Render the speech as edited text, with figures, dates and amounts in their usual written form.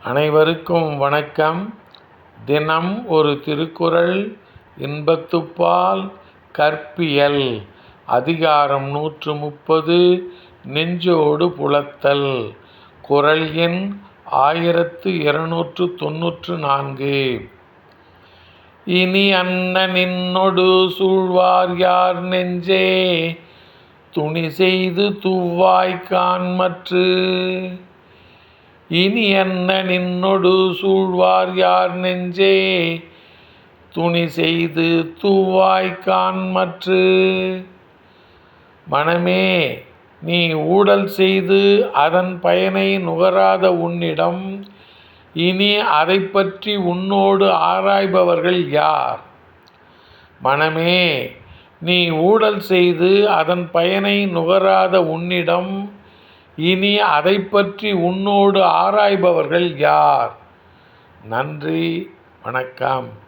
அனைவருக்கும் வணக்கம். தினம் ஒரு திருக்குறள். இன்பத்துப்பால் கற்பியல். அதிகாரம் 130. நெஞ்சோடு புலத்தல். குறள் எண் 1294. இனி அன்ன நின்னொடு சூழ்வார் யார் நெஞ்சே துணி செய்து துவ்வாய்க்கான் மற்று. இனி அன்ன நின்னொடு சூழ்வார் யார் நெஞ்சே துணி செய்து துவ்வாய்க்கான் மற்று. மனமே, நீ ஊடல் செய்து அதன் பயனை நுகராத உன்னிடம் இனி அதை பற்றி உன்னோடு ஆராய்பவர்கள் யார்? மனமே, நீ ஊடல் செய்து அதன் பயனை நுகராத உன்னிடம் இனி அதை பற்றி உன்னோடு ஆராய்பவர்கள் யார்? நன்றி, வணக்கம்.